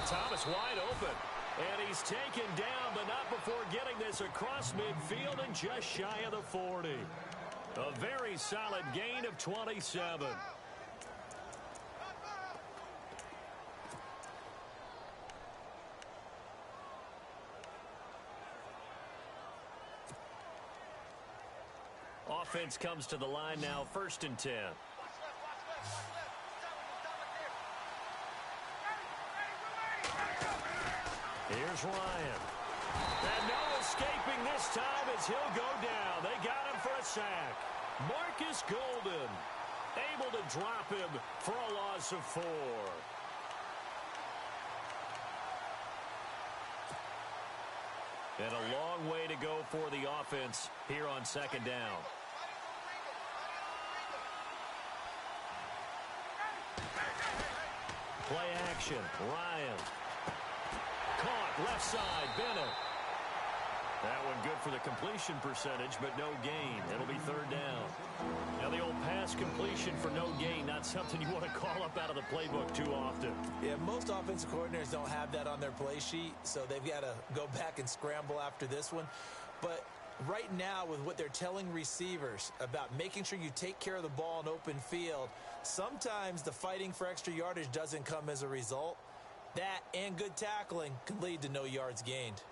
Thomas wide open. And he's taken down, but not before getting this across midfield and just shy of the 40. A very solid gain of 27. Offense comes to the line now, 1st and 10. Here's Ryan. And no escaping this time as he'll go down. They got him for a sack. Marcus Golden able to drop him for a loss of 4. And a long way to go for the offense here on 2nd down. Play action. Ryan. Caught left side. Bennett. That one good for the completion percentage, but no gain. It'll be 3rd down. Now the old pass completion for no gain, not something you want to call up out of the playbook too often. Yeah, most offensive coordinators don't have that on their play sheet, so they've got to go back and scramble after this one. But right now, with what they're telling receivers about making sure you take care of the ball in open field, sometimes the fighting for extra yardage doesn't come as a result. That and good tackling can lead to no yards gained.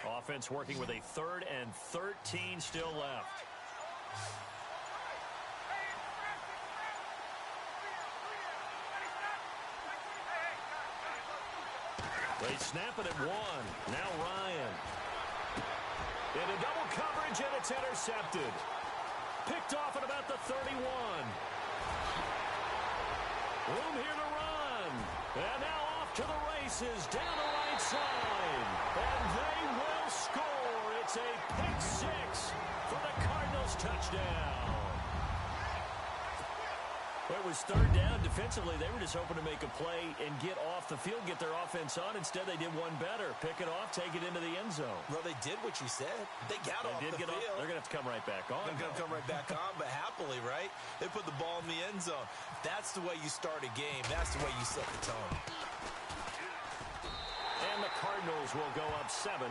Offense working with a 3rd and 13 still left. They snap it at 1. Now Ryan. Into double coverage, and it's intercepted. Picked off at about the 31. Room here to run. And now off to the races down the right side. And they will score. It's a pick 6 for the Cardinals touchdown. Well, it was 3rd down. Defensively, they were just hoping to make a play and get off the field, get their offense on. Instead, they did one better. Pick it off, take it into the end zone. Well, they did what you said. They got off the field. They're going to have to come right back on. They're going to come right back on, but happily, right? They put the ball in the end zone. That's the way you start a game. That's the way you set the tone. And the Cardinals will go up 7-0.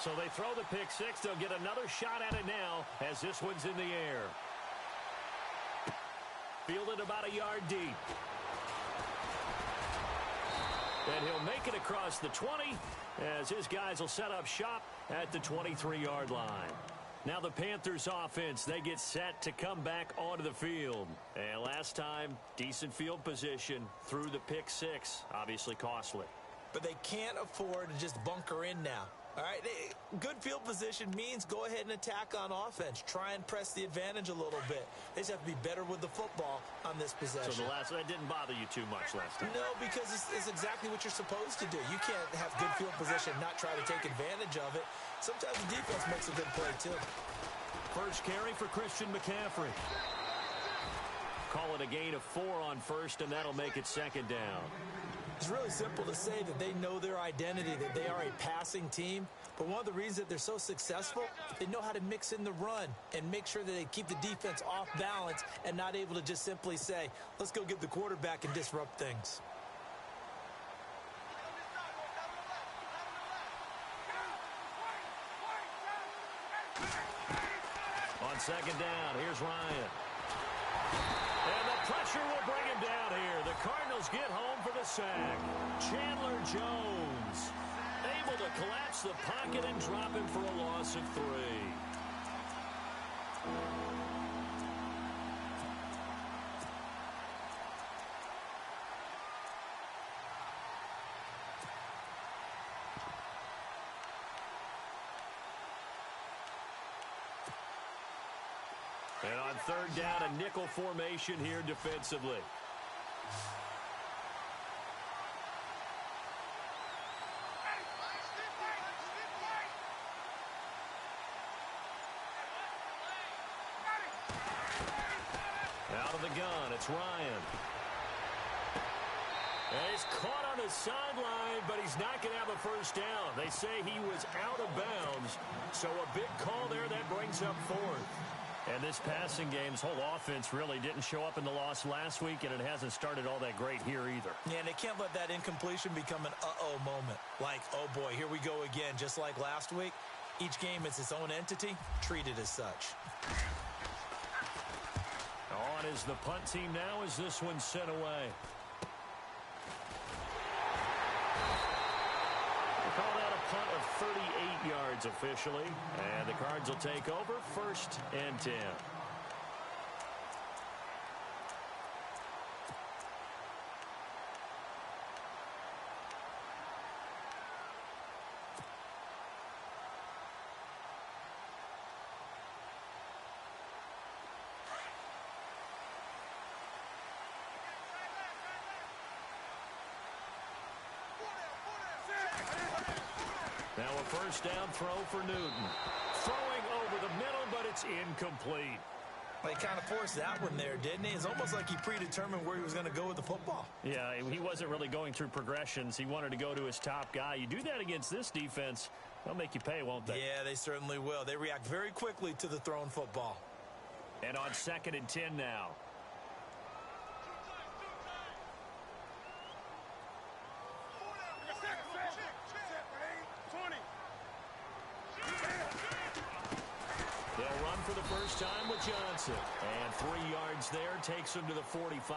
So they throw the pick 6. They'll get another shot at it now as this one's in the air. Fielded about a yard deep. And he'll make it across the 20 as his guys will set up shop at the 23-yard line. Now the Panthers offense, they get set to come back onto the field. And last time, decent field position through the pick 6, obviously costly. But they can't afford to just bunker in now. All right, good field position means go ahead and attack on offense. Try and press the advantage a little bit. They just have to be better with the football on this possession. So that didn't bother you too much last time? No, because it's exactly what you're supposed to do. You can't have good field position and not try to take advantage of it. Sometimes the defense makes a good play, too. First carry for Christian McCaffrey. Call it a gain of 4 on first, and that'll make it 2nd down. It's really simple to say that they know their identity, that they are a passing team. But one of the reasons that they're so successful, they know how to mix in the run and make sure that they keep the defense off balance and not able to just simply say, let's go get the quarterback and disrupt things. On 2nd down, here's Ryan. And the pressure will bring him down here. The Cardinals get home for the sack. Chandler Jones able to collapse the pocket and drop him for a loss of 3. And on 3rd down, a nickel formation here defensively. the gun. It's Ryan. And he's caught on the sideline, but he's not going to have a first down. They say he was out of bounds, so a big call there that brings up fourth. And this passing game's whole offense really didn't show up in the loss last week, and it hasn't started all that great here either. Yeah, and they can't let that incompletion become an uh-oh moment. Like, oh boy, here we go again, just like last week. Each game is its own entity, treated as such. On is the punt team now as this one's sent away. Call that a punt of 38 yards officially. And the Cards will take over 1st and 10. Now a first down throw for Newton. Throwing over the middle, but it's incomplete. He kind of forced that one there, didn't he? It's almost like he predetermined where he was going to go with the football. Yeah, he wasn't really going through progressions. He wanted to go to his top guy. You do that against this defense, they'll make you pay, won't they? Yeah, they certainly will. They react very quickly to the thrown football. And on 2nd and 10 now. They'll run for the first time with Johnson. And 3 yards there takes him to the 45.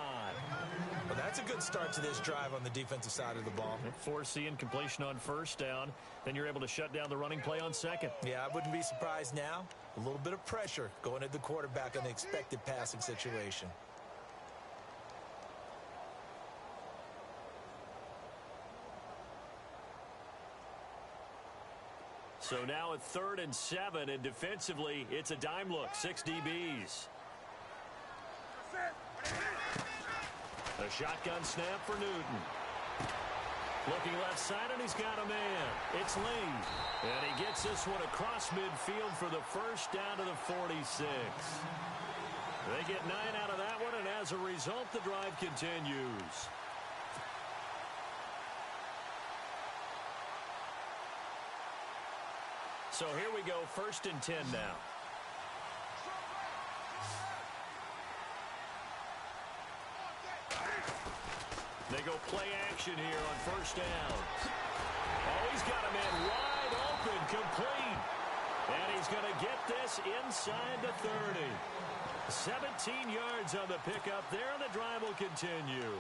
Well, that's a good start to this drive on the defensive side of the ball. Force the incompletion on first down. Then you're able to shut down the running play on 2nd. Yeah, I wouldn't be surprised now. A little bit of pressure going at the quarterback on the expected passing situation. So now at 3rd and 7, and defensively, it's a dime look, 6 DBs. A shotgun snap for Newton. Looking left side, and he's got a man. It's Lee. And he gets this one across midfield for the first down to the 46. They get 9 out of that one, and as a result, the drive continues. So here we go, 1st and 10 now. They go play action here on first down. Oh, he's got a man wide open, complete. And he's going to get this inside the 30. 17 yards on the pickup there, and the drive will continue.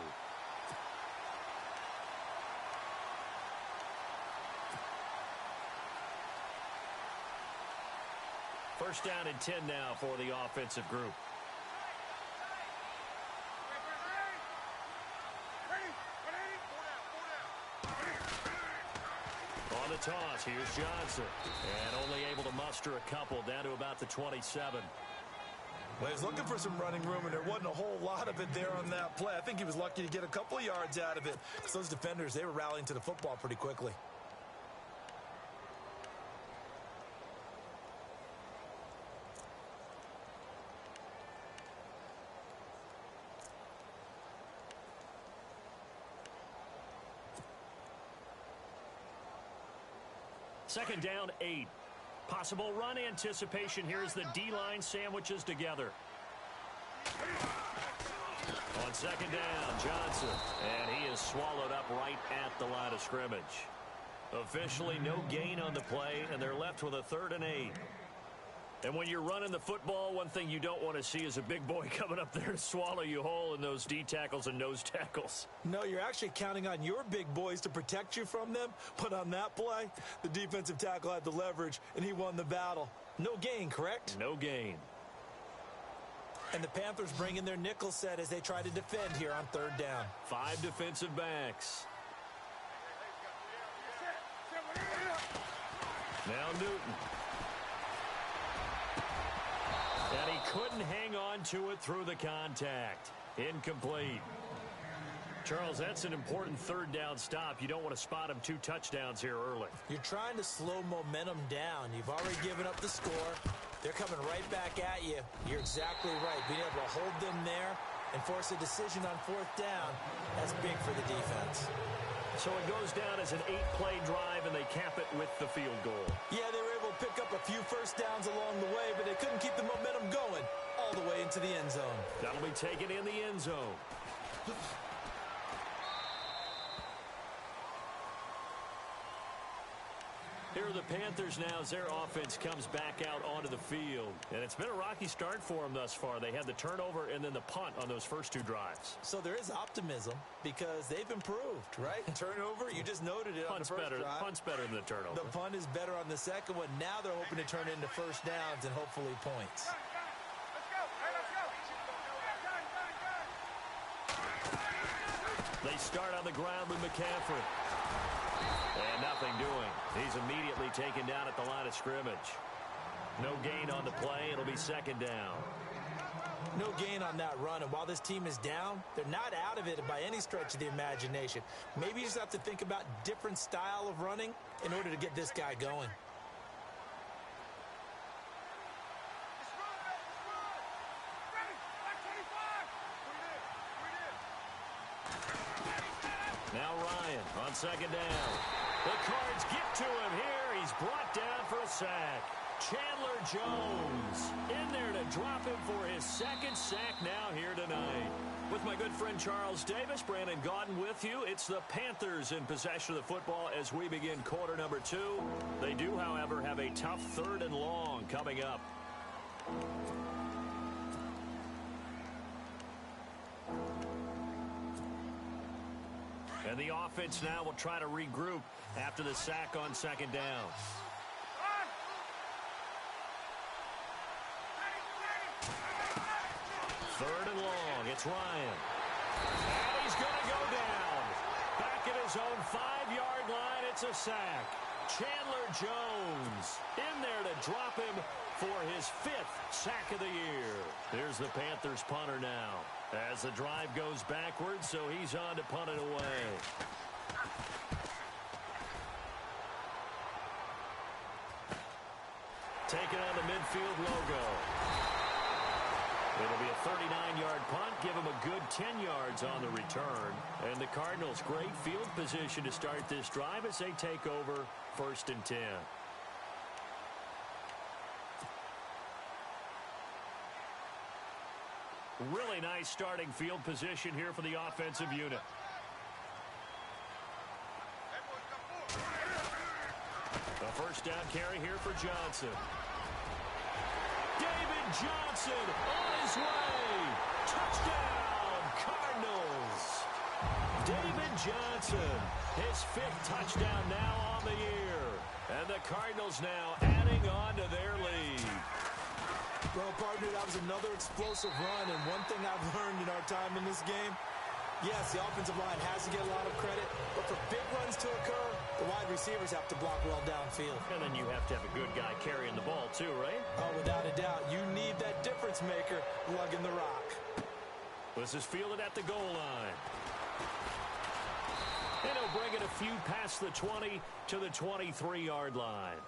First down and 10 now for the offensive group. On the toss, here's Johnson. And only able to muster a couple down to about the 27. Well, he was looking for some running room, and there wasn't a whole lot of it there on that play. I think he was lucky to get a couple of yards out of it. Because those defenders, they were rallying to the football pretty quickly. Second down, 8. Possible run anticipation here as the D-line sandwiches together. On second down, Johnson. And he is swallowed up right at the line of scrimmage. Officially no gain on the play, and they're left with a 3rd and 8. And when you're running the football, one thing you don't want to see is a big boy coming up there to swallow you whole in those D tackles and nose tackles. No, you're actually counting on your big boys to protect you from them. But on that play, the defensive tackle had the leverage, and he won the battle. No gain, correct? No gain. And the Panthers bring in their nickel set as they try to defend here on 3rd down. 5 defensive backs. Now Newton. And he couldn't hang on to it through the contact. Incomplete. Charles, that's an important 3rd down stop. You don't want to spot him 2 touchdowns here early. You're trying to slow momentum down. You've already given up the score. They're coming right back at you. You're exactly right. Being able to hold them there and force a decision on fourth down. That's big for the defense. So it goes down as an 8-play drive, and they cap it with the field goal. Yeah, they were able to pick up a few first downs along the way, but they couldn't keep the momentum going all the way into the end zone. That'll be taken in the end zone. Here are the Panthers now as their offense comes back out onto the field. And it's been a rocky start for them thus far. They had the turnover and then the punt on those first two drives. So there is optimism because they've improved, right? Turnover, you just noted it on the first drive. Punt's better than the turnover. The punt is better on the second one. Now they're hoping to turn into first downs and hopefully points. They start on the ground with McCaffrey. And nothing doing. He's immediately taken down at the line of scrimmage. No gain on the play. It'll be second down. No gain on that run. And while this team is down, they're not out of it by any stretch of the imagination. Maybe you just have to think about different style of running in order to get this guy going. Now Ryan on second down. The Cards get to him here. He's brought down for a sack. Chandler Jones in there to drop him for his second sack now here tonight. With my good friend Charles Davis, Brandon Gaudin with you. It's the Panthers in possession of the football as we begin quarter number 2. They do, however, have a tough 3rd and long coming up. And the offense now will try to regroup after the sack on second down. Third and long. It's Ryan. And he's going to go down. Back at his own 5-yard line. It's a sack. Chandler Jones in there to drop him for his 5th sack of the year. There's the Panthers punter now as the drive goes backwards, so he's on to punt it away. Taking on the midfield logo. It'll be a 39-yard punt, give him a good 10 yards on the return. And the Cardinals, great field position to start this drive as they take over 1st and 10. Really nice starting field position here for the offensive unit. A first down carry here for Johnson. David Johnson on his way. Touchdown, Cardinals. David Johnson, his 5th touchdown now on the year. And the Cardinals now adding on to their lead. Well, partner, that was another explosive run, and one thing I've learned in our time in this game, yes, the offensive line has to get a lot of credit, but for big runs to occur, the wide receivers have to block well downfield. And then you have to have a good guy carrying the ball too, right? Oh, without a doubt. You need that difference maker lugging the rock. This is fielded at the goal line. And he'll bring it a few past the 20 to the 23-yard line.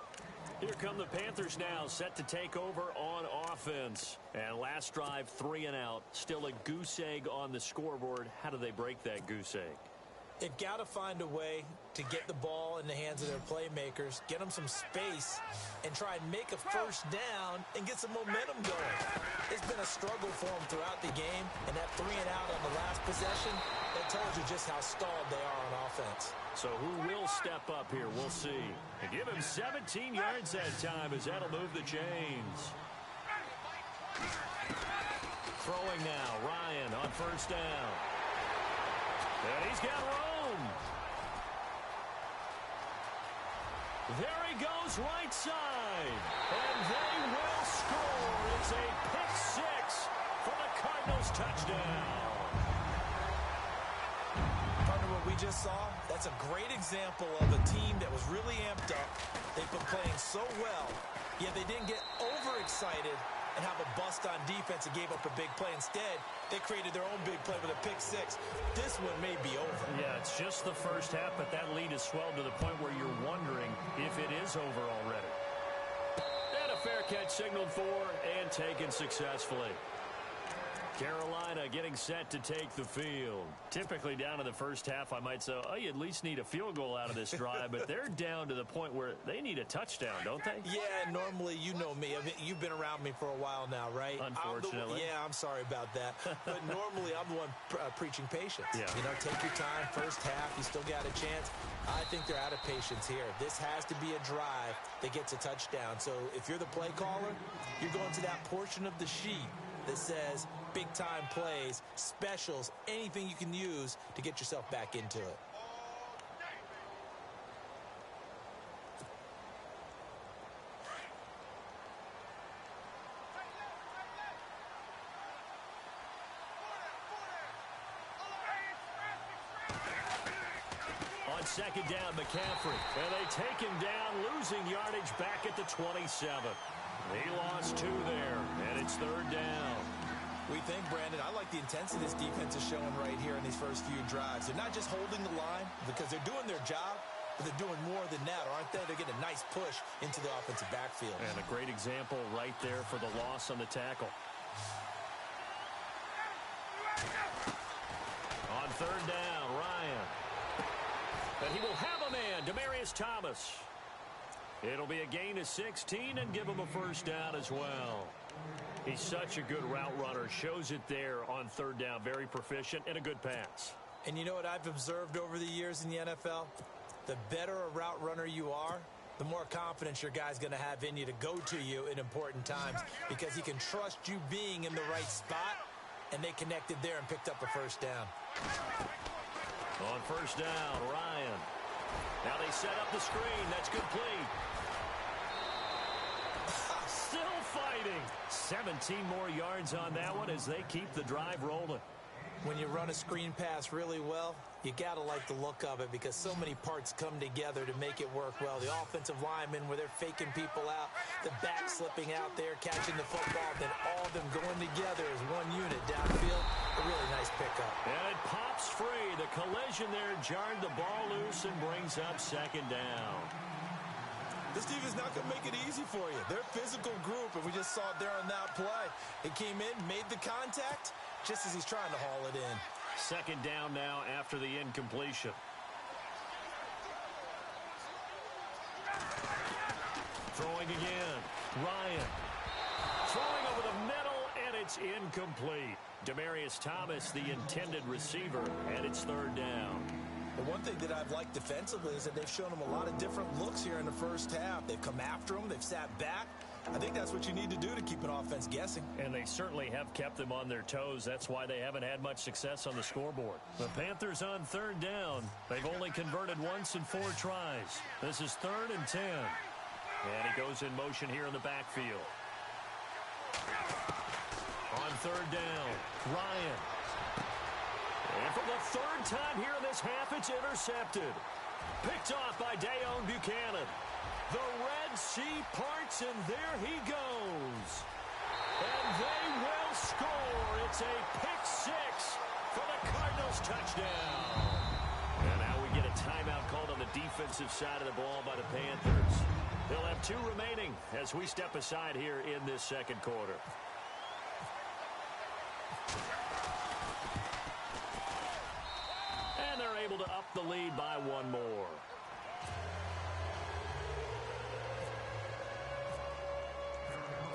Here come the Panthers now, set to take over on offense. And last drive, 3 and out. Still a goose egg on the scoreboard. How do they break that goose egg? They've got to find a way to get the ball in the hands of their playmakers, get them some space, and try and make a first down and get some momentum going. It's been a struggle for them throughout the game, and that 3 and out on the last possession, that tells you just how stalled they are on offense. So who will step up here? We'll see. And give him 17 yards that time as that'll move the chains. Throwing now, Ryan on first down. And he's got room. There he goes right side. And they will score. It's a pick 6 for the Cardinals touchdown. Partner, what we just saw, that's a great example of a team that was really amped up. They've been playing so well, yet they didn't get overexcited and have a bust on defense and gave up a big play. Instead, they created their own big play with a pick 6. This one may be over. Yeah, it's just the first half, but that lead is swelled to the point where you're wondering if it is over already. And a fair catch signaled for and taken successfully. Carolina getting set to take the field. Typically down in the first half, I might say, oh, you at least need a field goal out of this drive, but they're down to the point where they need a touchdown, don't they? Yeah, normally, you know me. I mean, you've been around me for a while now, right? Unfortunately. I'm sorry about that. But normally, I'm the one preaching patience. Yeah. You know, take your time. First half, you still got a chance. I think they're out of patience here. This has to be a drive that gets a touchdown. So if you're the play caller, you're going to that portion of the sheet that says big-time plays, specials, anything you can use to get yourself back into it. On second down, McCaffrey. And they take him down, losing yardage back at the 27. He lost 2 there, and it's third down. We think, Brandon, I like the intensity this defense is showing right here in these first few drives. They're not just holding the line because they're doing their job, but they're doing more than that, aren't they? They're getting a nice push into the offensive backfield. And a great example right there for the loss on the tackle. On third down, Ryan. And he will have a man, Demaryius Thomas. It'll be a gain of 16 and give him a first down as well. He's such a good route runner. Shows it there on third down. Very proficient and a good pass. And you know what I've observed over the years in the NFL? The better a route runner you are, the more confidence your guy's going to have in you to go to you in important times because he can trust you being in the right spot, and they connected there and picked up a first down. On first down, Ryan. Now they set up the screen. That's complete. Still fighting. 17 more yards on that one as they keep the drive rolling. When you run a screen pass really well, you got to like the look of it because so many parts come together to make it work well. The offensive linemen where they're faking people out, the back slipping out there, catching the football, then all of them going together as one unit downfield. A really nice pickup. And it pops free. The collision there jarred the ball loose and brings up second down. This defense is not going to make it easy for you. They're a physical group, and we just saw it there on that play. It came in, made the contact, just as he's trying to haul it in. Second down now after the incompletion. Throwing again. Ryan. Throwing over the middle, and it's incomplete. Demaryius Thomas, the intended receiver, and it's third down. The one thing that I've liked defensively is that they've shown him a lot of different looks here in the first half. They've come after him. They've sat back. I think that's what you need to do to keep an offense guessing. And they certainly have kept them on their toes. That's why they haven't had much success on the scoreboard. The Panthers on third down. They've only converted once in 4 tries. This is 3rd and 10. And he goes in motion here in the backfield. On third down, Ryan. And for the 3rd time here in this half, it's intercepted. Picked off by Deone Bucannon. The Red Sea parts, and there he goes. And they will score. It's a pick-6 for the Cardinals touchdown. And now we get a timeout called on the defensive side of the ball by the Panthers. They'll have 2 remaining as we step aside here in this second quarter. And they're able to up the lead by 1 more.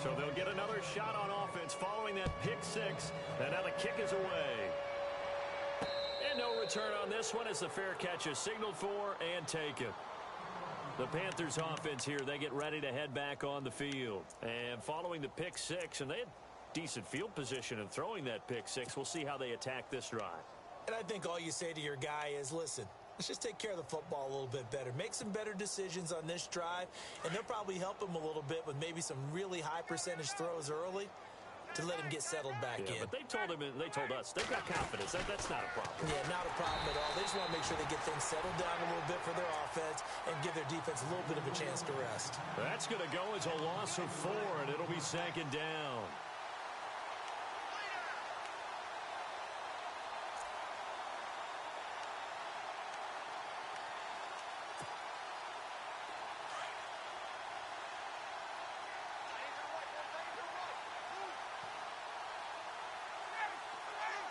So they'll get another shot on offense following that pick-6. And now the kick is away. And no return on this one as the fair catch is signaled for and taken. The Panthers offense here, they get ready to head back on the field. And following the pick-6, and they had decent field position in throwing that pick-6. We'll see how they attack this drive. And I think all you say to your guy is, listen, let's just take care of the football a little bit better. Make some better decisions on this drive, and they'll probably help him a little bit with maybe some really high percentage throws early to let him get settled back in. But they told him, they told us, they've got confidence. That's not a problem. Yeah, not a problem at all. They just want to make sure they get things settled down a little bit for their offense and give their defense a little bit of a chance to rest. That's going to go as a loss of 4, and it'll be second down.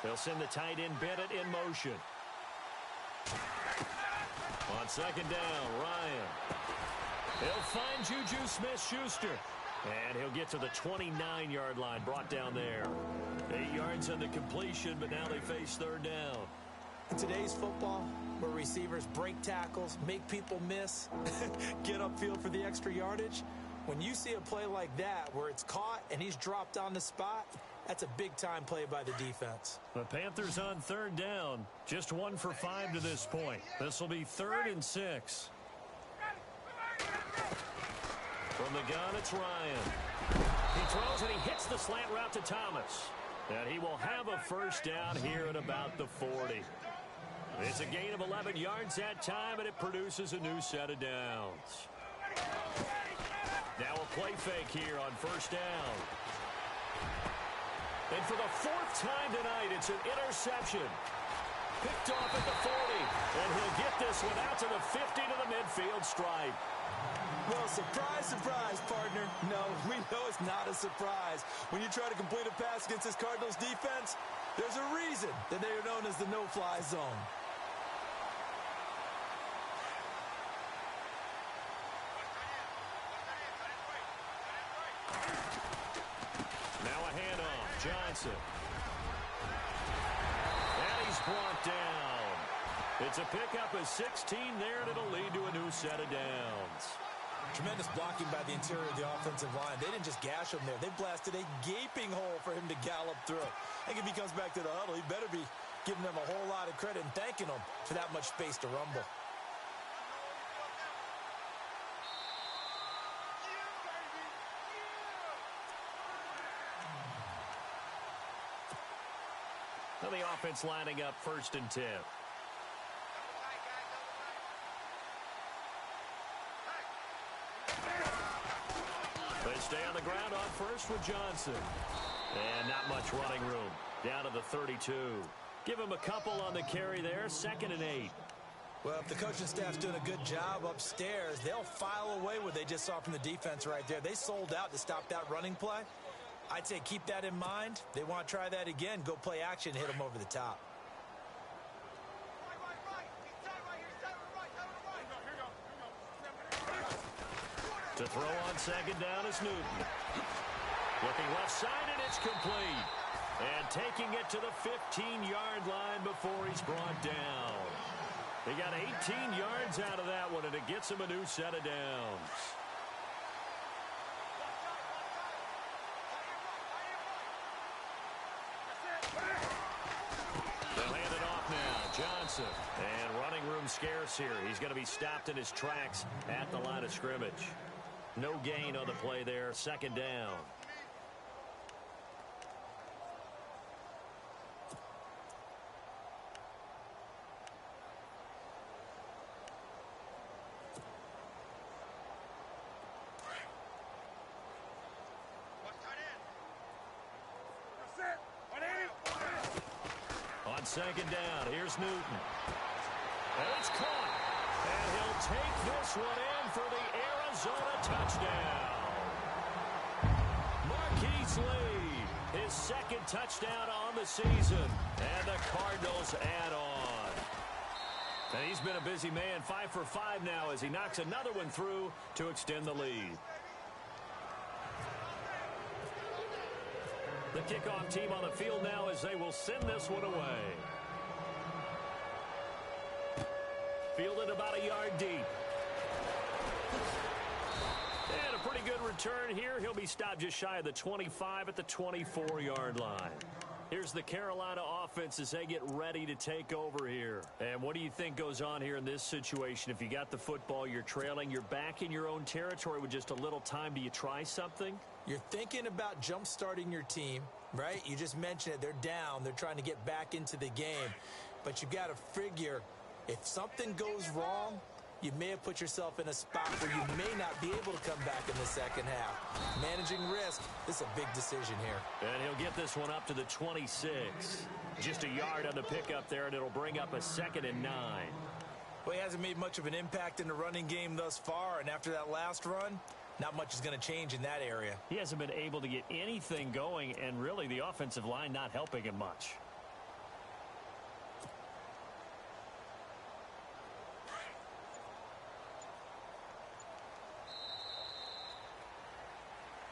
They'll send the tight end Bennett in motion. On second down, Ryan. He'll find Juju Smith-Schuster. And he'll get to the 29-yard line, brought down there. 8 yards on the completion, but now they face third down. In today's football, where receivers break tackles, make people miss, get upfield for the extra yardage, when you see a play like that where it's caught and he's dropped on the spot, that's a big-time play by the defense. The Panthers on third down, just 1 for 5 to this point. This will be 3rd and 6. From the gun, it's Ryan. He throws and he hits the slant route to Thomas. And he will have a first down here at about the 40. It's a gain of 11 yards that time, and it produces a new set of downs. Now a play fake here on first down. And for the 4th time tonight, it's an interception. Picked off at the 40. And he'll get this one out to the 50 to the midfield stripe. Well, surprise, surprise, partner. No, we know it's not a surprise. When you try to complete a pass against this Cardinals defense, there's a reason that they are known as the no-fly zone. Now a handoff. Johnson. And he's brought down. It's a pickup of 16 there, and it'll lead to a new set of downs. Tremendous blocking by the interior of the offensive line. They didn't just gash him there. They blasted a gaping hole for him to gallop through. I think if he comes back to the huddle, he better be giving them a whole lot of credit and thanking them for that much space to rumble. Now the offense lining up 1st and 10. They stay on the ground on first with Johnson. And not much running room. Down to the 32. Give him a couple on the carry there. 2nd and 8. Well, if the coaching staff's doing a good job upstairs, they'll file away what they just saw from the defense right there. They sold out to stop that running play. I'd say keep that in mind. They want to try that again. Go play action, hit them over the top. To throw on second down is Newton. Looking left side, and it's complete. And taking it to the 15-yard line before he's brought down. He got 18 yards out of that one, and it gets him a new set of downs. They'll hand it off now. Johnson. And running room scarce here. He's going to be stopped in his tracks at the line of scrimmage. No gain on the play there. 2nd down. On second down, here's Newton. And it's caught. And he'll take this one in for the Arizona touchdown. Marquise Lee, his 2nd touchdown on the season. And the Cardinals add on. And he's been a busy man, 5 for 5 now as he knocks another one through to extend the lead. The kickoff team on the field now as they will send this one away. Fielded about a yard deep. And a pretty good return here. He'll be stopped just shy of the 25 at the 24-yard line. Here's the Carolina offense as they get ready to take over here. And what do you think goes on here in this situation? If you got the football, you're trailing, you're back in your own territory with just a little time. Do you try something? You're thinking about jump-starting your team, right? You just mentioned it. They're down. They're trying to get back into the game. But you got to figure if something goes wrong, you may have put yourself in a spot where you may not be able to come back in the second half. Managing risk, this is a big decision here. And he'll get this one up to the 26. Just a yard on the pickup there, and it'll bring up a 2nd and 9. Well, he hasn't made much of an impact in the running game thus far, and after that last run, not much is going to change in that area. He hasn't been able to get anything going, and really the offensive line not helping him much.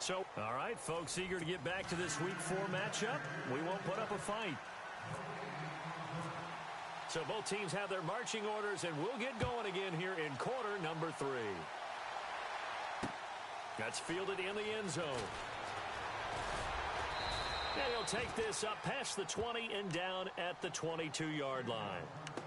So, all right, folks, eager to get back to this Week 4 matchup. We won't put up a fight. So both teams have their marching orders, and we'll get going again here in quarter number 3. That's fielded in the end zone. And he'll take this up past the 20 and down at the 22-yard line.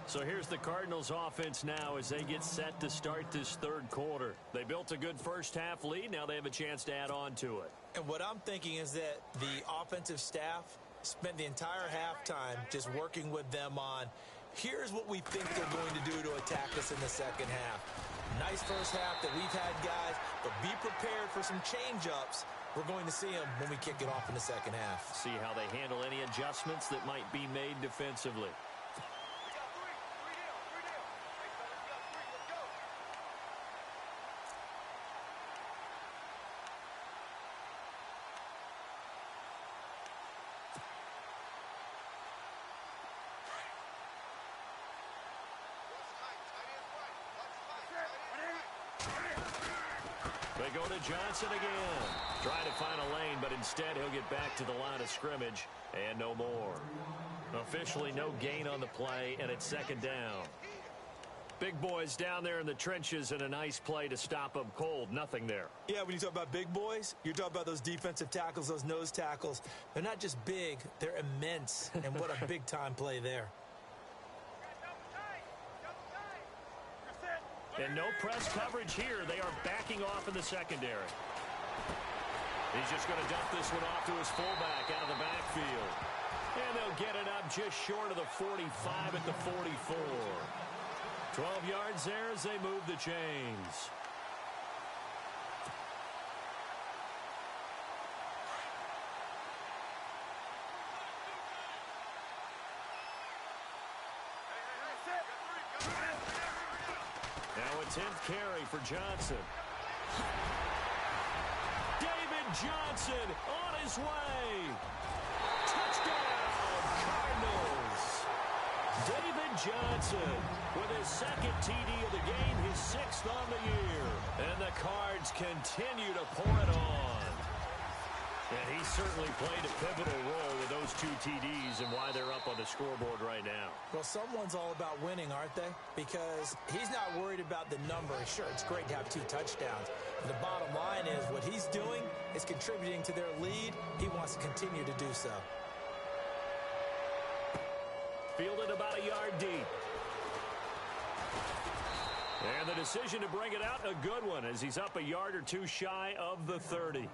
So here's the Cardinals offense now as they get set to start this third quarter. They built a good first half lead. Now they have a chance to add on to it. And what I'm thinking is that the offensive staff spent the entire halftime just working with them on, here's what we think they're going to do to attack us in the second half. Nice first half that we've had, guys, but be prepared for some change-ups. We're going to see them when we kick it off in the second half. See how they handle any adjustments that might be made defensively. They go to Johnson again. Trying to find a lane, but instead he'll get back to the line of scrimmage and no more. Officially no gain on the play, and it's second down. Big boys down there in the trenches, and a nice play to stop them cold. Nothing there. Yeah, when you talk about big boys, you're talking about those defensive tackles, those nose tackles. They're not just big, they're immense, and what a big-time play there. And no press coverage here. They are backing off in the secondary. He's just going to dump this one off to his fullback out of the backfield. And they'll get it up just short of the 45 at the 44. 12 yards there as they move the chains. Now a 10th carry for Johnson. David Johnson on his way. Touchdown, Cardinals. David Johnson with his second TD of the game, his 6th on the year. And the Cards continue to pour it on. And he certainly played a pivotal role with those 2 TDs and why they're up on the scoreboard right now. Well, someone's all about winning, aren't they? Because he's not worried about the number. Sure, it's great to have 2 touchdowns. But the bottom line is what he's doing is contributing to their lead. He wants to continue to do so. Fielded about a yard deep. And the decision to bring it out, a good one, as he's up a yard or 2 shy of the 30.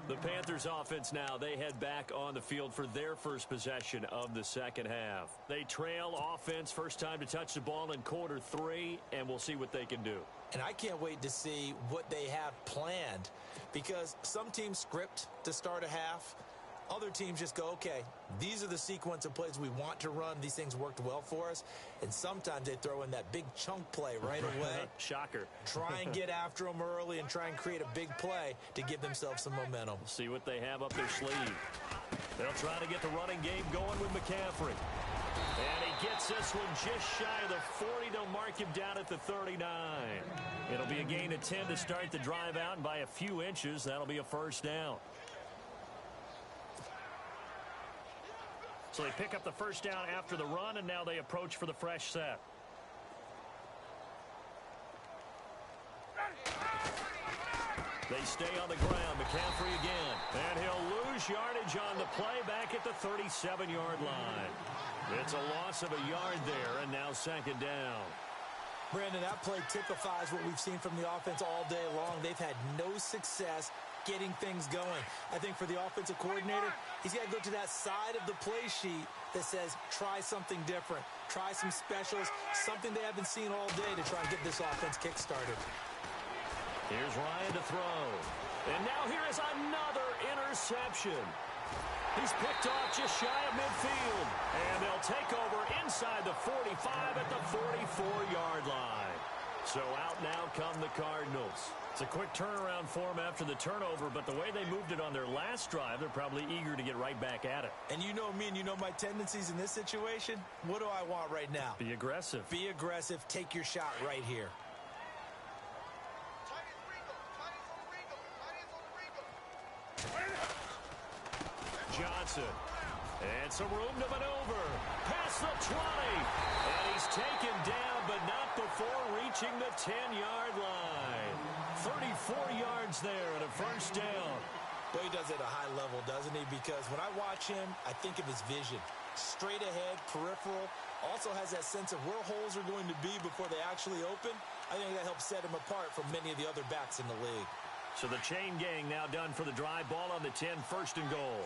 The Panthers offense now, they head back on the field for their first possession of the second half. They trail offense, first time to touch the ball in quarter 3, and we'll see what they can do. And I can't wait to see what they have planned, because some teams script to start a half. Other teams just go, okay, these are the sequence of plays we want to run. These things worked well for us. And sometimes they throw in that big chunk play right away. Shocker. Try and get after them early and try and create a big play to give themselves some momentum. See what they have up their sleeve. They'll try to get the running game going with McCaffrey. And he gets this one just shy of the 40. They'll mark him down at the 39. It'll be a gain of 10 to start the drive out, and by a few inches, that'll be a first down. So they pick up the first down after the run, and now they approach for the fresh set. They stay on the ground. McCaffrey again. And he'll lose yardage on the play back at the 37-yard line. It's a loss of a yard there, and now second down. Brandon, that play typifies what we've seen from the offense all day long. They've had no success getting things going. I think for the offensive coordinator, he's got to go to that side of the play sheet that says try something different, try some specials, something they haven't seen all day to try and get this offense kick-started. Here's Ryan to throw. And now here is another interception. He's picked off just shy of midfield. And they'll take over inside the 45 at the 44-yard line. So out now come the Cardinals. It's a quick turnaround for them after the turnover, but the way they moved it on their last drive, they're probably eager to get right back at it. And you know me and you know my tendencies in this situation. What do I want right now? Be aggressive. Be aggressive. Take your shot right here. Johnson. And some room to maneuver. Past the 20. And he's taken down, but not before reaching the 10-yard line. 34 yards there and a first down. Well, he does it at a high level, doesn't he? Because when I watch him, I think of his vision. Straight ahead, peripheral. Also has that sense of where holes are going to be before they actually open. I think that helps set him apart from many of the other backs in the league. So the chain gang now done for the drive. Ball on the 10, first and goal.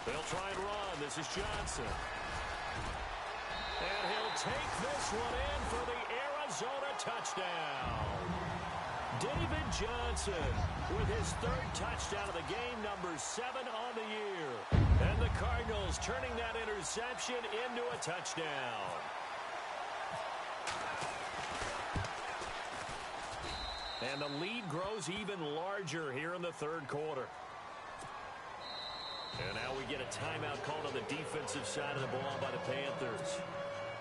They'll try and run. This is Johnson. And he'll take this one in for the Arizona touchdown. David Johnson with his third touchdown of the game, number 7 on the year. And the Cardinals turning that interception into a touchdown. And the lead grows even larger here in the third quarter. And now we get a timeout called on the defensive side of the ball by the Panthers.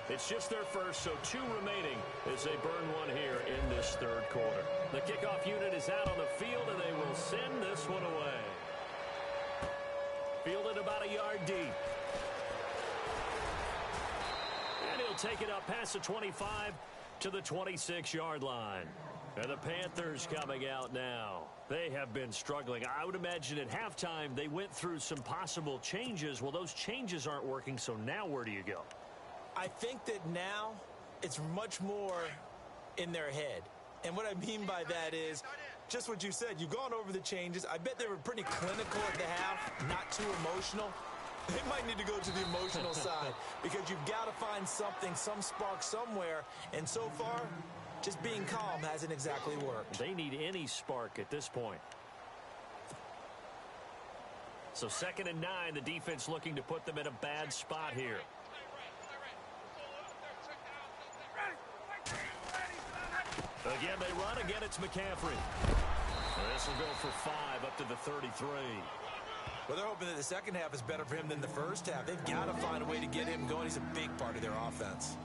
It's just their first, so 2 remaining as they burn one here in this third quarter. The kickoff unit is out on the field, and they will send this one away. Fielded about a yard deep. And he'll take it up past the 25 to the 26-yard line. And the Panthers coming out now. They have been struggling. I would imagine at halftime they went through some possible changes. Well, those changes aren't working, so now where do you go? I think that now it's much more in their head. And what I mean by that is just what you said. You've gone over the changes. I bet they were pretty clinical at the half, not too emotional. They might need to go to the emotional side because you've got to find something, some spark somewhere. And so far, just being calm hasn't exactly worked. They need any spark at this point. So 2nd and 9, the defense looking to put them in a bad spot here. Again, they run. Again, it's McCaffrey. This will go for 5 up to the 33. Well, they're hoping that the second half is better for him than the first half. They've got to find a way to get him going. He's a big part of their offense.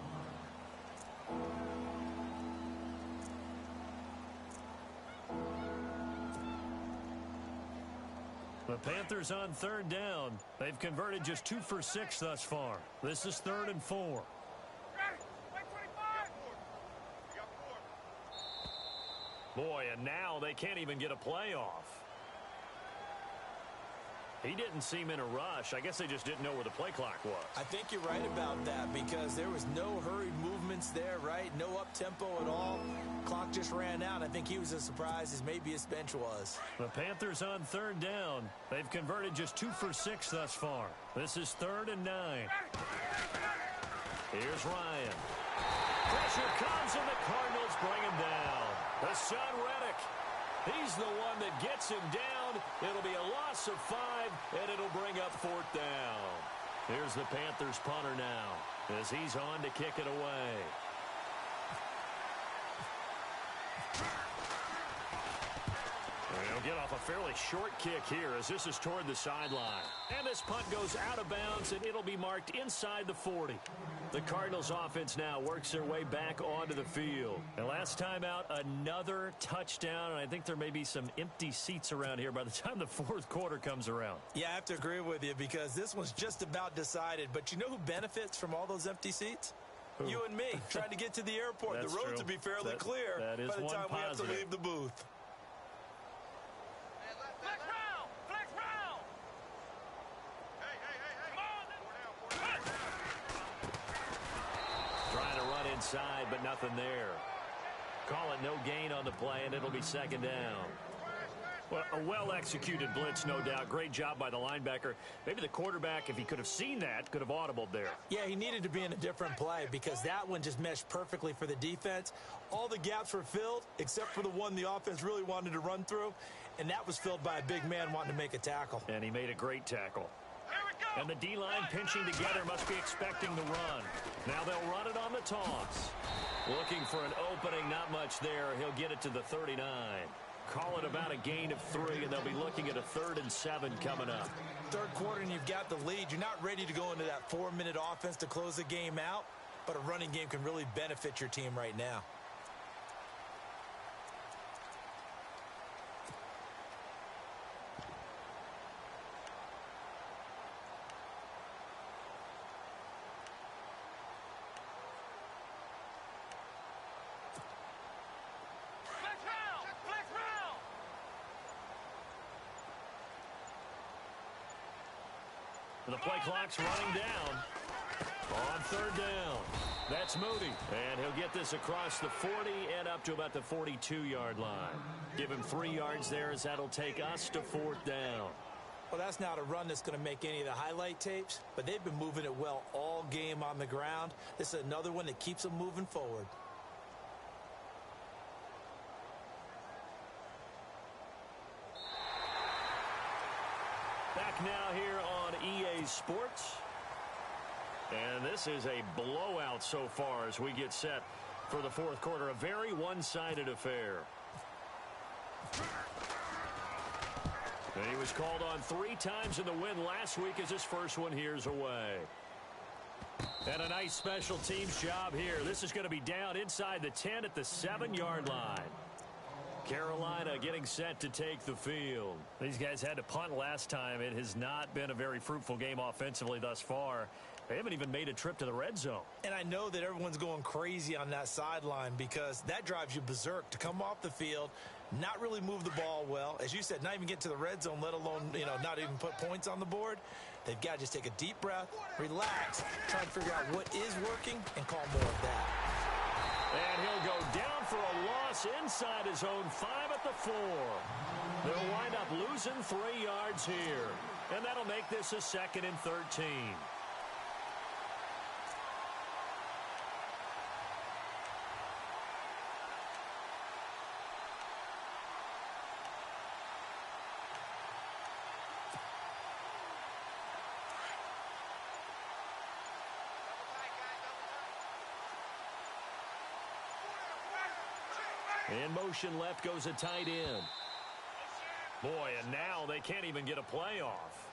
The Panthers on 3rd down. They've converted just 2 for 6 thus far. This is 3rd and 4. Boy, and now they can't even get a play off. He didn't seem in a rush. I guess they just didn't know where the play clock was. I think you're right about that because there was no hurried movements there, right? No up-tempo at all. Clock just ran out. I think he was as surprised as maybe his bench was. The Panthers on 3rd down. They've converted just 2 for 6 thus far. This is 3rd and 9. Here's Ryan. Pressure comes and the Cardinals bring him down. Hassan Reddick. He's the one that gets him down. It'll be a loss of 5, and it'll bring up 4th down. Here's the Panthers punter now as he's on to kick it away. He'll get off a fairly short kick here as this is toward the sideline. And this punt goes out of bounds, and it'll be marked inside the 40. The Cardinals offense now works their way back onto the field. And last time out, another touchdown, and I think there may be some empty seats around here by the time the 4th quarter comes around. Yeah, I have to agree with you because this one's just about decided. But you know who benefits from all those empty seats? Who? You and me, trying to get to the airport. The roads will be fairly clear by the time we have to leave the booth. Inside, but nothing there. Call it no gain on the play, and it'll be 2nd down. Well, a well-executed blitz, no doubt. Great job by the linebacker. Maybe the quarterback, if he could have seen that, could have audibled there. Yeah, he needed to be in a different play because that one just meshed perfectly for the defense. All the gaps were filled except for the one the offense really wanted to run through, and that was filled by a big man wanting to make a tackle. And he made a great tackle. And the D-line pinching together must be expecting the run. Now they'll run it on the toss. Looking for an opening, not much there. He'll get it to the 39. Call it about a gain of 3, and they'll be looking at a 3rd and 7 coming up. Third quarter, and you've got the lead. You're not ready to go into that 4-minute offense to close the game out, but a running game can really benefit your team right now. The play clock's running down on third down. That's Moody, and he'll get this across the 40 and up to about the 42-yard line. Give him 3 yards there as that'll take us to fourth down. Well, that's not a run that's going to make any of the highlight tapes, but they've been moving it well all game on the ground. This is another one that keeps them moving forward. Back now here on EA Sports. And this is a blowout so far as we get set for the fourth quarter. A very one-sided affair. And he was called on 3 times in the win last week as his first one here's away. And a nice special teams job here. This is going to be down inside the 10 at the 7-yard line. Carolina getting set to take the field. These guys had to punt last time. It has not been a very fruitful game offensively thus far. They haven't even made a trip to the red zone. And I know that everyone's going crazy on that sideline because that drives you berserk to come off the field, not really move the ball well. As you said, not even get to the red zone, let alone, not even put points on the board. They've got to just take a deep breath, relax, try and figure out what is working, and call more of that. And he'll go down for a loss inside his own 5 at the 4. They'll wind up losing 3 yards here. And that'll make this a 2nd and 13. In motion left goes a tight end. Boy, and now they can't even get a play off.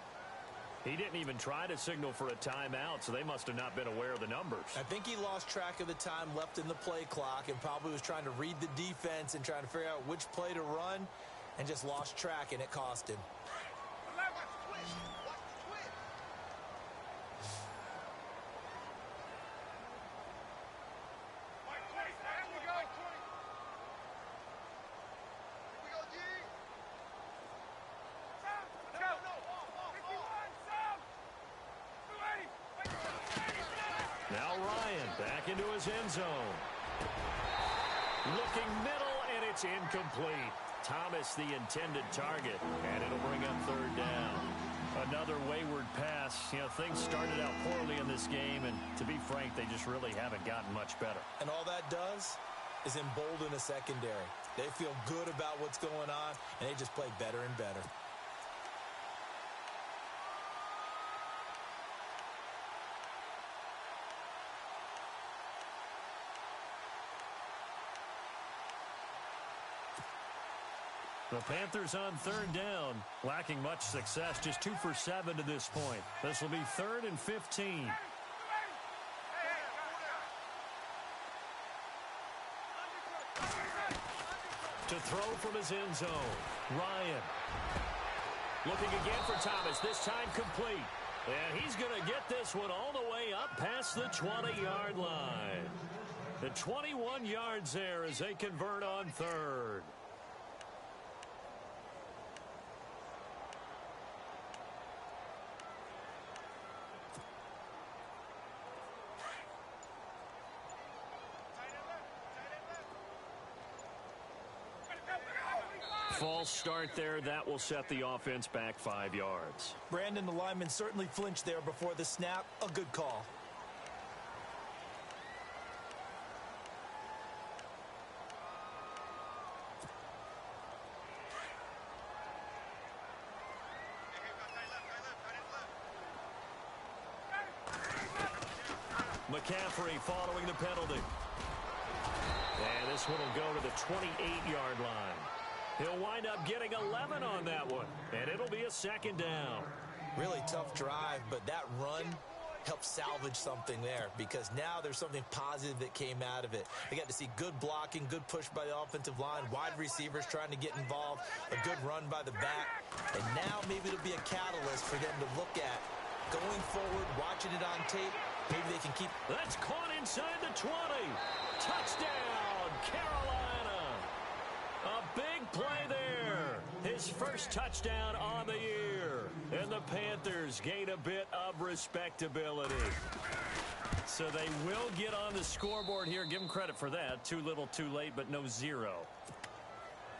He didn't even try to signal for a timeout, so they must have not been aware of the numbers. I think he lost track of the time left in the play clock and probably was trying to read the defense and trying to figure out which play to run and just lost track, and it cost him. Into his end zone. Looking middle, and it's incomplete. Thomas the intended target, and it'll bring up third down. Another wayward pass. Things started out poorly in this game, and to be frank, they just really haven't gotten much better. And all that does is embolden a secondary. They feel good about what's going on, and they just play better and better. The Panthers on third down, lacking much success, just 2 for 7 to this point. This will be 3rd and 15. To throw from his end zone, Ryan. Looking again for Thomas, this time complete. And he's going to get this one all the way up past the 20-yard line. The 21 yards there as they convert on third. False start there. That will set the offense back 5 yards. Brandon, the lineman certainly flinched there before the snap. A good call. McCaffrey following the penalty. And this one will go to the 28-yard line. He'll wind up getting 11 on that one, and it'll be a 2nd down. Really tough drive, but that run helped salvage something there because now there's something positive that came out of it. They got to see good blocking, good push by the offensive line, wide receivers trying to get involved, a good run by the back, and now maybe it'll be a catalyst for them to look at going forward, watching it on tape. Maybe they can keep. That's caught inside the 20. Touchdown, Carolina. A big play there. His first touchdown on the year. And the Panthers gain a bit of respectability. So they will get on the scoreboard here. Give them credit for that. Too little, too late, but no zero.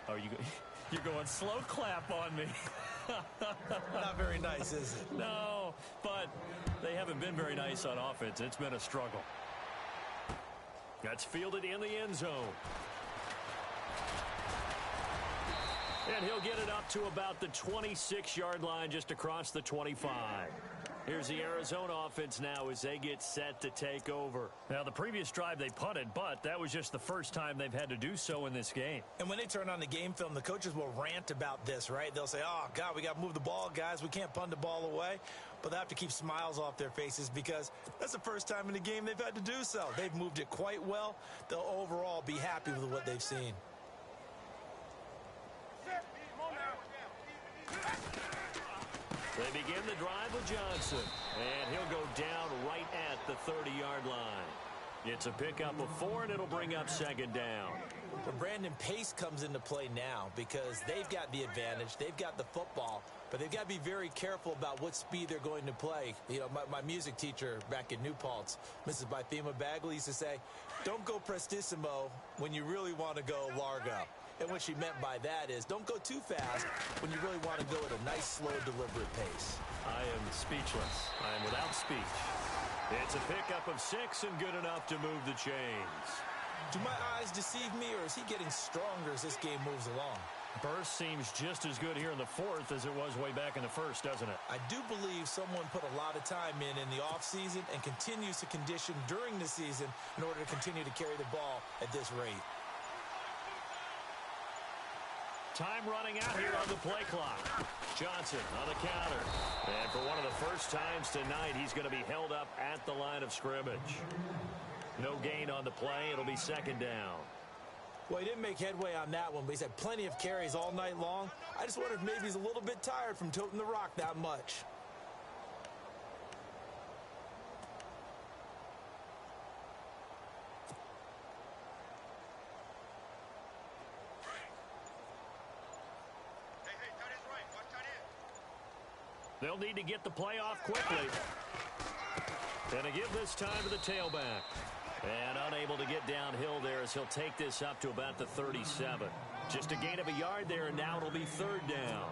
Oh, you're going slow clap on me. Not very nice, is it? No, but they haven't been very nice on offense. It's been a struggle. That's fielded in the end zone. And he'll get it up to about the 26-yard line, just across the 25. Here's the Arizona offense now as they get set to take over. Now, the previous drive they punted, but that was just the first time they've had to do so in this game. And when they turn on the game film, the coaches will rant about this, right? They'll say, oh, God, we got to move the ball, guys. We can't punt the ball away. But they have to keep smiles off their faces because that's the first time in the game they've had to do so. They've moved it quite well. They'll overall be happy with what they've seen. They begin the drive with Johnson, and he'll go down right at the 30-yard line. It's a pickup of 4, and it'll bring up second down. But Brandon, pace comes into play now because they've got the advantage. They've got the football, but they've got to be very careful about what speed they're going to play. You know, my music teacher back in New Paltz, Mrs. Bythema Bagley, used to say, don't go prestissimo when you really want to go largo. And what she meant by that is don't go too fast when you really want to go at a nice, slow, deliberate pace. I am speechless. I am without speech. It's a pickup of 6 and good enough to move the chains. Do my eyes deceive me, or is he getting stronger as this game moves along? Burst seems just as good here in the 4th as it was way back in the 1st, doesn't it? I do believe someone put a lot of time in the offseason and continues to condition during the season in order to continue to carry the ball at this rate. Time running out here on the play clock. Johnson on the counter. And for one of the first times tonight, he's going to be held up at the line of scrimmage. No gain on the play. It'll be second down. Well, he didn't make headway on that one, but he's had plenty of carries all night long. I just wonder if maybe he's a little bit tired from toting the rock that much. They'll need to get the play off quickly. And to give this time to the tailback. And unable to get downhill there as he'll take this up to about the 37. Just a gain of a yard there, and now it'll be third down.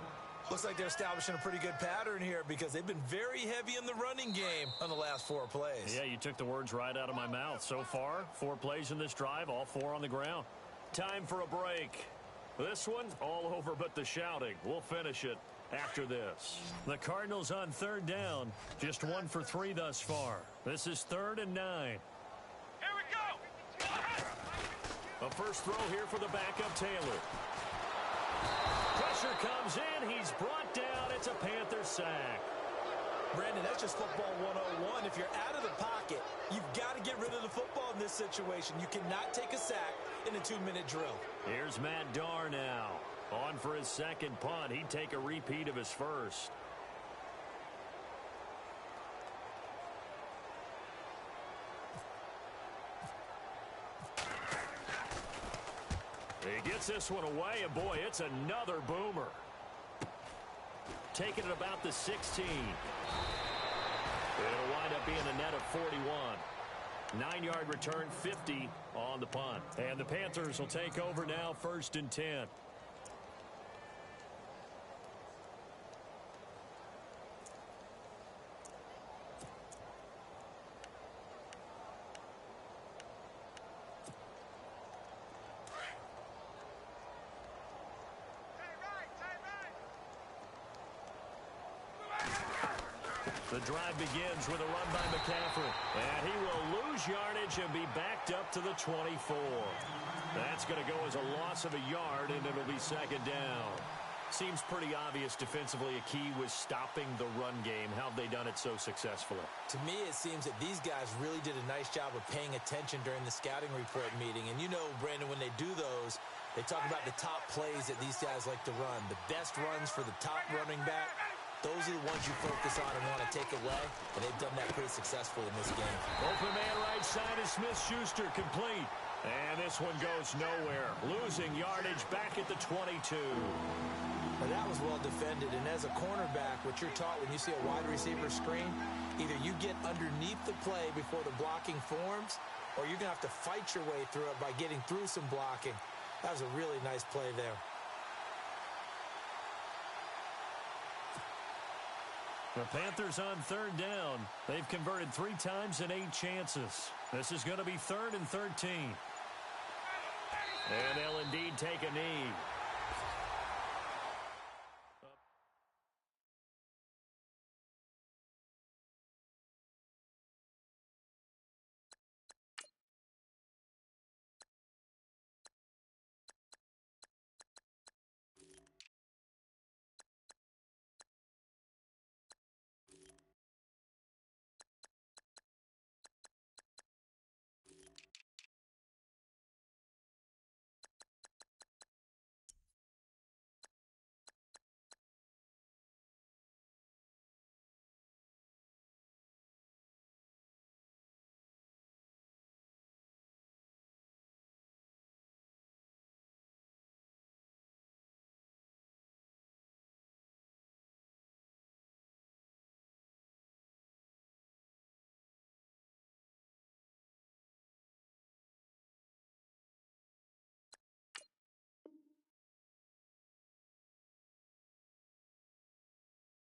Looks like they're establishing a pretty good pattern here because they've been very heavy in the running game on the last 4 plays. Yeah, you took the words right out of my mouth. So far, 4 plays in this drive, all 4 on the ground. Time for a break. This one, all over but the shouting. We'll finish it after this. The Cardinals on third down. Just 1 for 3 thus far. This is 3rd and 9. Here we go! A first throw here for the backup Taylor. Pressure comes in. He's brought down. It's a Panther sack. Brandon, that's just football 101. If you're out of the pocket, you've got to get rid of the football in this situation. You cannot take a sack in a 2-minute drill. Here's Matt Darr now. On for his second punt. He'd take a repeat of his first. He gets this one away, and boy, it's another boomer. Taking it about the 16. It'll wind up being a net of 41. 9-yard return, 50 on the punt. And the Panthers will take over now, 1st and 10. The drive begins with a run by McCaffrey. And he will lose yardage and be backed up to the 24. That's going to go as a loss of a yard, and it'll be second down. Seems pretty obvious defensively a key was stopping the run game. How have they done it so successfully? To me, it seems that these guys really did a nice job of paying attention during the scouting report meeting. And you know, Brandon, when they do those, they talk about the top plays that these guys like to run. The best runs for the top running back. Those are the ones you focus on and want to take away, and they've done that pretty successfully in this game. Open man right side is Smith-Schuster, complete. And this one goes nowhere. Losing yardage back at the 22. Now, that was well defended, and as a cornerback, what you're taught when you see a wide receiver screen, either you get underneath the play before the blocking forms, or you're going to have to fight your way through it by getting through some blocking. That was a really nice play there. The Panthers on third down. They've converted 3 times in 8 chances. This is going to be 3rd and 13. And they'll indeed take a knee.